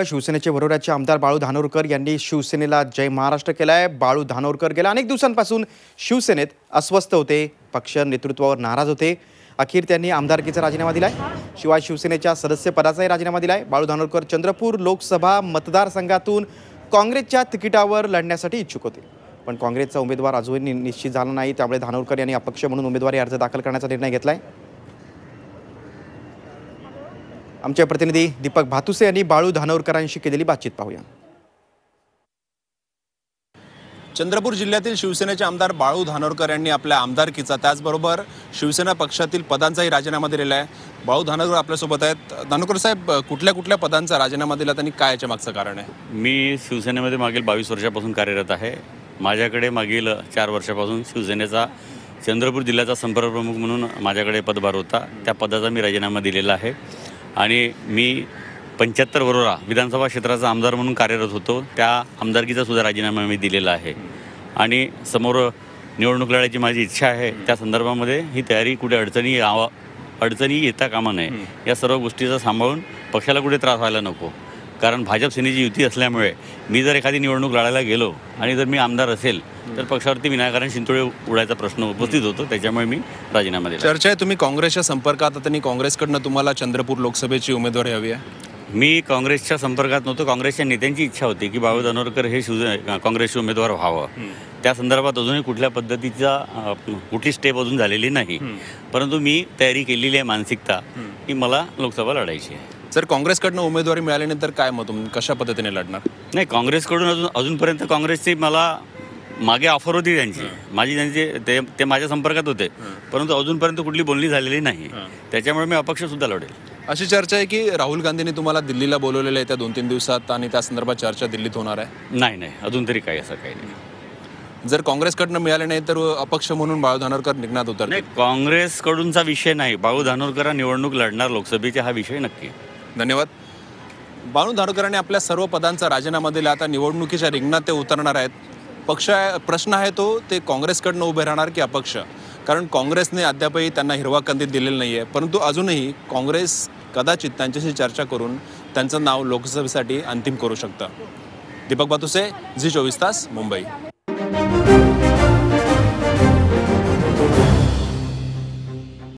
शिवसेनेचे वरोऱ्याचे आमदार बाळू धानोरकर यांनी शिवसेनेला जय महाराष्ट्र केलाय। बाळू धानोरकर गेल्या अनेक दिवसांपासून शिवसेनेत अस्वस्थ होते, पक्ष नेतृत्वावर नाराज होते। अखेर त्यांनी आमदारकीचा राजीनामा दिलाय, शिवाय शिवसेनेच्या सदस्यपदाचाही राजीनामा दिलाय। बाळू धानोरकर चंद्रपूर लोकसभा मतदारसंघातून काँग्रेसच्या तिकिटावर लढण्यासाठी इच्छुक होते, पण काँग्रेसचा उमेदवार अजूनही निश्चित झाला नाही। त्यामुळे धानोरकर यांनी अपक्ष म्हणून उमेदवारी अर्ज दाखल करण्याचा निर्णय घेतलाय। आमचे प्रतिनिधी दीपक भातुसे यांनी बाळू धानोरकरांशी केलेली बातचीत पाहूया। चंद्रपूर जिल्ह्यातील शिवसेनेचे आमदार बाळू धानोरकर यांनी आपल्या आमदारकीचा त्याचबरोबर शिवसेना पक्षातील पदांचाही राजीनामा दिलेला आहे। बाळू धानोरकर आपल्यासोबत आहेत। धानोरकर साहेब, कुठल्या पदांचा राजीनामा दिला आणि काय याच्या मागचं कारण आहे? मी शिवसेनेमध्ये मागील 22 वर्षापासून कार्यरत आहे। माझ्याकडे मागील 4 वर्षापासून शिवसेनेचा चंद्रपूर जिल्ह्याचा संपर्क प्रमुख म्हणून माझ्याकडे पदभार होता। त्या पदाचा मी राजीनामा दिलेला आहे आणि मी 75 वरोरा विधानसभा क्षेत्राचा आमदार म्हणून कार्यरत होतो। त्या आमदारकीचा सुद्धा राजीनामा मी दिलेला आहे आणि समोर निवडणूक लढायची माझी इच्छा आहे। त्या संदर्भामध्ये ही तयारी कुठे अडचणी येता कामा नये, या सर्व गोष्टीचा सांभाळून पक्षाला कुठे त्रास व्हायला नको। कारण भाजप सेनेची युती असल्यामुळे मी जर एखादी निवडणूक लढायला गेलो आणि जर मी आमदार असेल तर पक्षावरती विनाकारण शिंतोडे उडायचा प्रश्न उपस्थित होतो। त्याच्यामुळे मी राजीनामा दिला। चर्चा आहे तुम्ही काँग्रेसच्या संपर्कात आणि काँग्रेसकडनं तुम्हाला चंद्रपूर लोकसभेची उमेदवारी हवी आहे? मी काँग्रेसच्या संपर्कात नव्हतो। काँग्रेसच्या नेत्यांची इच्छा होती की बाळू धानोरकर हे काँग्रेसचे उमेदवार व्हावं। त्या संदर्भात अजूनही कुठल्या पद्धतीचा कुठली स्टेप अजून झालेली नाही, परंतु मी तयारी केलेली आहे मानसिकता की मला लोकसभा लढायची आहे। जर काँग्रेसकडनं उमेदवारी मिळाल्यानंतर काय मग तुम्ही कशा पद्धतीने लढणार? नाही, काँग्रेसकडून अजूनपर्यंत काँग्रेसची मला मागे ऑफर होती त्यांची ते माझ्या संपर्कात होते, परंतु अजूनपर्यंत कुठली बोलणी झालेली नाही। त्याच्यामुळे मी अपक्षसुद्धा लढेल। अशी चर्चा आहे की राहुल गांधींनी तुम्हाला दिल्लीला बोलवलेलं आहे त्या 2-3 दिवसात आणि त्या संदर्भात चर्चा दिल्लीत होणार आहे? नाही, अजून तरी काही असं काही नाही। जर काँग्रेसकडनं मिळाले नाही तर अपक्ष म्हणून बाळू धानोरकर निघण्यात उतरतील? नाही, काँग्रेसकडूनचा विषय नाही। बाळू धानोरकर निवडणूक लढणार लोकसभेचा हा विषय नक्की। धन्यवाद। बाळू धानोरकरांनी आपल्या सर्व पदांचा राजीनामा दिला, आता निवडणुकीच्या रिंगणात ते उतरणार आहेत। प्रश्न आहे तो ते काँग्रेसकडनं उभे राहणार की अपक्ष? कारण काँग्रेसने अद्यापही त्यांना हिरवा कंदील दिलेला नाही आहे, परंतु अजूनही काँग्रेस कदाचित त्यांच्याशी चर्चा करून त्यांचं नाव लोकसभेसाठी अंतिम करू शकतं। दीपक भातुसे, झी 24 तास, मुंबई।